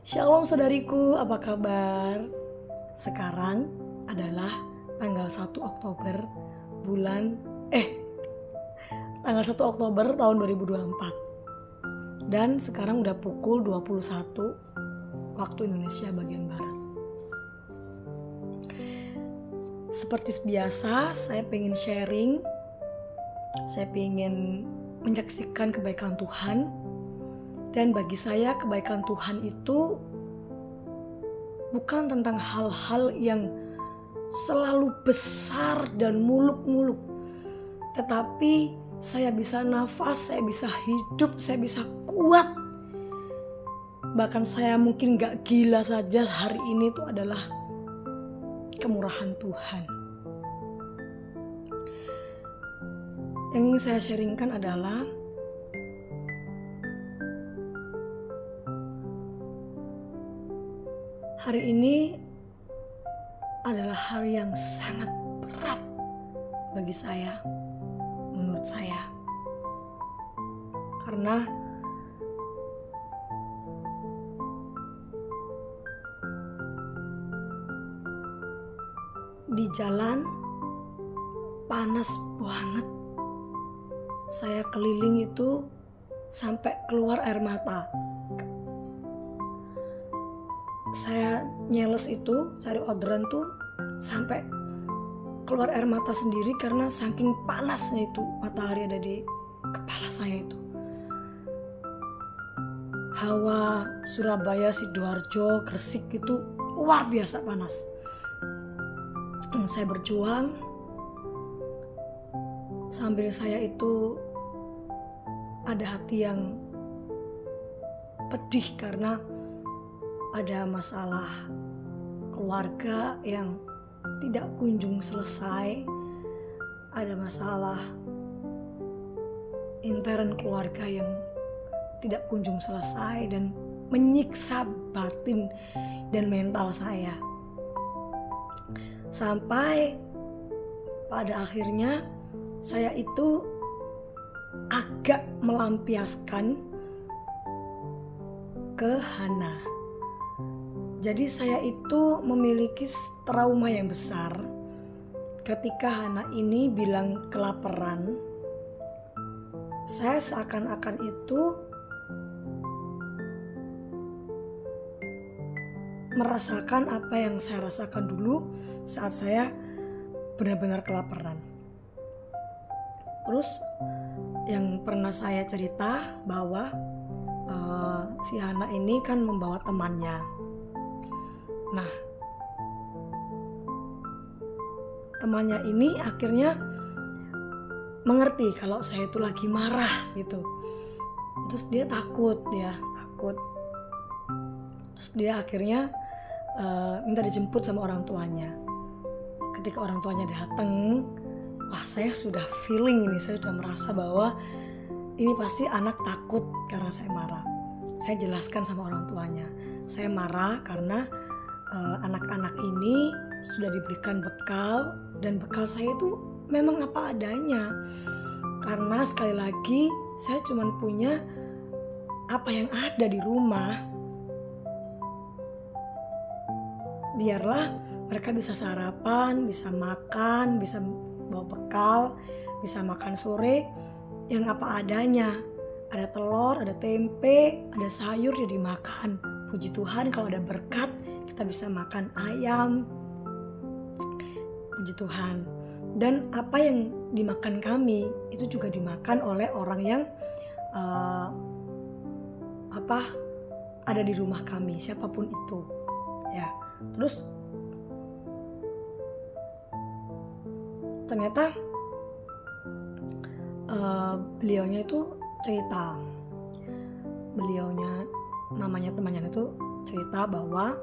Shalom saudariku, apa kabar? Sekarang adalah tanggal 1 Oktober tanggal 1 Oktober tahun 2024. Dan sekarang udah pukul 21 waktu Indonesia bagian barat. Seperti biasa, saya pengen sharing. Saya pengen menyaksikan kebaikan Tuhan. Dan bagi saya kebaikan Tuhan itu bukan tentang hal-hal yang selalu besar dan muluk-muluk. Tetapi saya bisa nafas, saya bisa hidup, saya bisa kuat. Bahkan saya mungkin gak gila saja hari ini itu adalah kemurahan Tuhan. Yang ingin saya sharingkan adalah hari ini adalah hari yang sangat berat bagi saya, menurut saya. Karena di jalan panas banget. Saya keliling itu sampai keluar air mata. Saya nyeles itu, cari orderan tuh sampai keluar air mata sendiri karena saking panasnya itu matahari ada di kepala saya itu. Hawa Surabaya, Sidoarjo, Gresik itu luar biasa panas. Saya berjuang sambil saya itu ada hati yang pedih karena ada masalah keluarga yang tidak kunjung selesai. Ada masalah intern keluarga yang tidak kunjung selesai dan menyiksa batin dan mental saya. Sampai pada akhirnya saya itu agak melampiaskan ke Hana. Jadi saya itu memiliki trauma yang besar ketika Hana ini bilang kelaparan. Saya seakan-akan itu merasakan apa yang saya rasakan dulu saat saya benar-benar kelaparan. Terus yang pernah saya cerita bahwa si Hana ini kan membawa temannya. Nah, temannya ini akhirnya mengerti kalau saya itu lagi marah gitu. Terus dia takut. Terus dia akhirnya minta dijemput sama orang tuanya. Ketika orang tuanya datang, wah saya sudah feeling ini, saya sudah merasa bahwa ini pasti anak takut karena saya marah. Saya jelaskan sama orang tuanya, saya marah karena anak-anak ini sudah diberikan bekal dan bekal saya itu memang apa adanya. Karena sekali lagi saya cuma punya apa yang ada di rumah. Biarlah mereka bisa sarapan, bisa makan, bisa bawa bekal, bisa makan sore yang apa adanya. Ada telur, ada tempe, ada sayur ya dimakan. Puji Tuhan kalau ada berkat kita bisa makan ayam. Puji Tuhan. Dan apa yang dimakan kami itu juga dimakan oleh orang yang ada di rumah kami, siapapun itu. Ya. Terus ternyata beliaunya itu cerita, namanya temannya itu cerita bahwa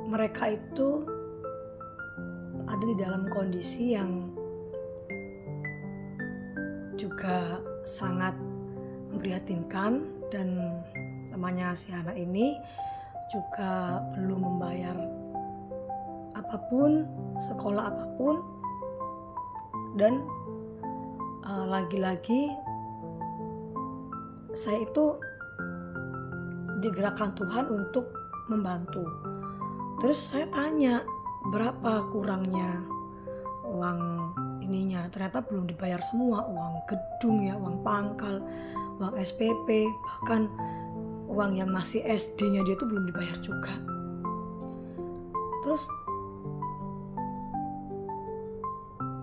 mereka itu ada di dalam kondisi yang juga sangat memprihatinkan, dan temannya si Hana ini juga belum membayar apapun, sekolah apapun, dan lagi-lagi saya itu digerakkan Tuhan untuk membantu. Terus saya tanya berapa kurangnya uang ininya, ternyata belum dibayar semua, uang gedung ya, uang pangkal, uang SPP, bahkan uang yang masih SD-nya dia itu belum dibayar juga. Terus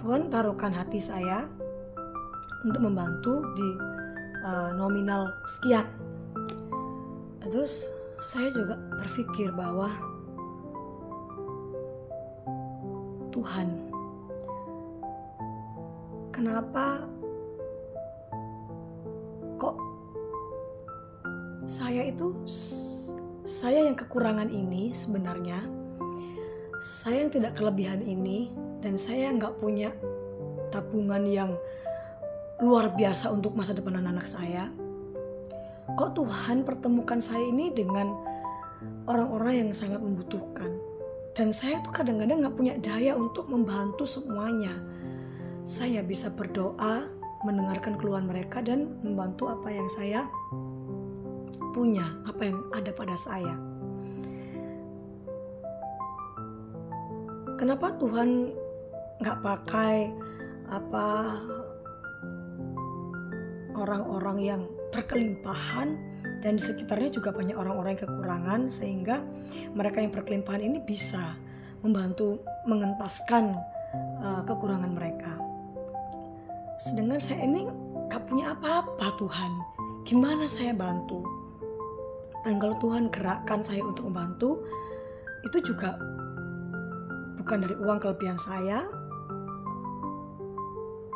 Tuhan taruhkan hati saya untuk membantu di nominal sekian. Terus saya juga berpikir bahwa Tuhan, kenapa kok saya yang kekurangan ini, sebenarnya saya yang tidak kelebihan ini, dan saya nggak punya tabungan yang luar biasa untuk masa depan anak-anak saya. Kok Tuhan pertemukan saya ini dengan orang-orang yang sangat membutuhkan. Dan saya tuh kadang-kadang gak punya daya untuk membantu semuanya. Saya bisa berdoa, mendengarkan keluhan mereka, dan membantu apa yang saya punya, apa yang ada pada saya. Kenapa Tuhan gak pakai orang-orang yang berkelimpahan, dan di sekitarnya juga banyak orang-orang yang kekurangan, sehingga mereka yang berkelimpahan ini bisa membantu mengentaskan kekurangan mereka. Sedangkan saya ini gak punya apa-apa. Tuhan, gimana saya bantu? Dan kalau Tuhan gerakkan saya untuk membantu, itu juga bukan dari uang kelebihan saya,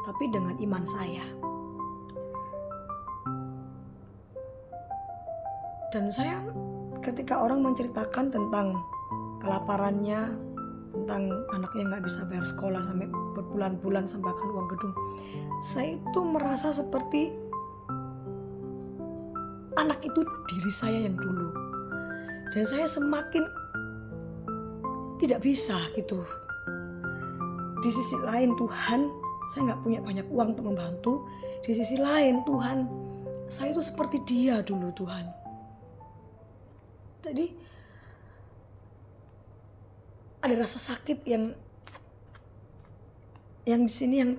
tapi dengan iman saya. Dan saya, ketika orang menceritakan tentang kelaparannya, tentang anaknya gak bisa bayar sekolah sampai berbulan-bulan, sampai bahkan uang gedung, saya itu merasa seperti anak itu diri saya yang dulu. Dan saya semakin tidak bisa gitu. Di sisi lain Tuhan, saya gak punya banyak uang untuk membantu. Di sisi lain Tuhan, saya itu seperti dia dulu Tuhan. Jadi ada rasa sakit yang di sini, yang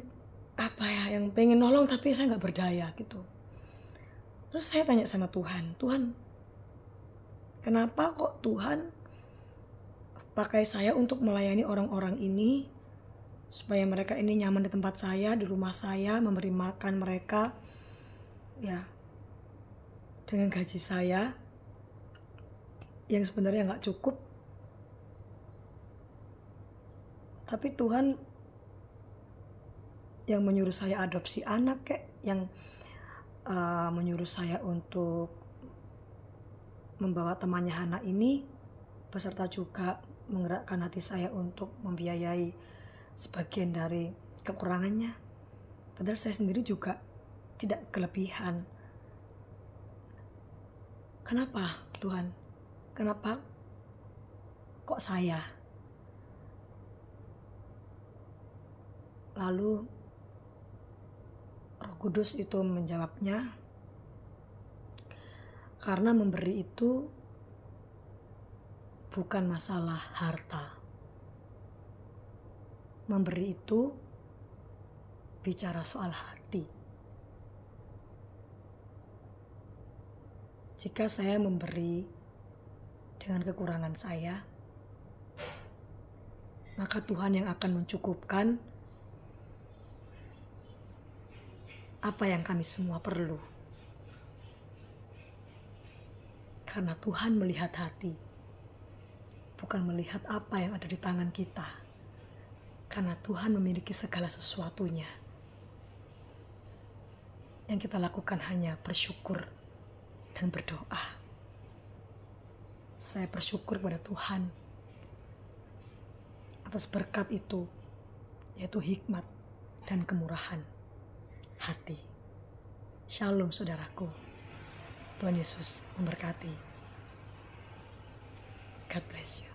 yang pengen nolong tapi saya nggak berdaya gitu. Terus saya tanya sama Tuhan, Tuhan, kenapa kok Tuhan pakai saya untuk melayani orang-orang ini, supaya mereka ini nyaman di tempat saya, di rumah saya, memberi makan mereka, ya, dengan gaji saya yang sebenarnya nggak cukup. Tapi Tuhan yang menyuruh saya adopsi anak, yang menyuruh saya untuk membawa temannya Hana ini, beserta juga menggerakkan hati saya untuk membiayai sebagian dari kekurangannya. Padahal saya sendiri juga tidak kelebihan. Kenapa Tuhan? Kenapa kok saya? Lalu Roh Kudus itu menjawabnya, karena memberi itu bukan masalah harta. Memberi itu bicara soal hati. Jika saya memberi dengan kekurangan saya, maka Tuhan yang akan mencukupkan apa yang kami semua perlu. Karena Tuhan melihat hati, bukan melihat apa yang ada di tangan kita. Karena Tuhan memiliki segala sesuatunya. Yang kita lakukan hanya bersyukur dan berdoa. Saya bersyukur kepada Tuhan atas berkat itu, yaitu hikmat dan kemurahan hati. Shalom saudaraku. Tuhan Yesus memberkati. God bless you.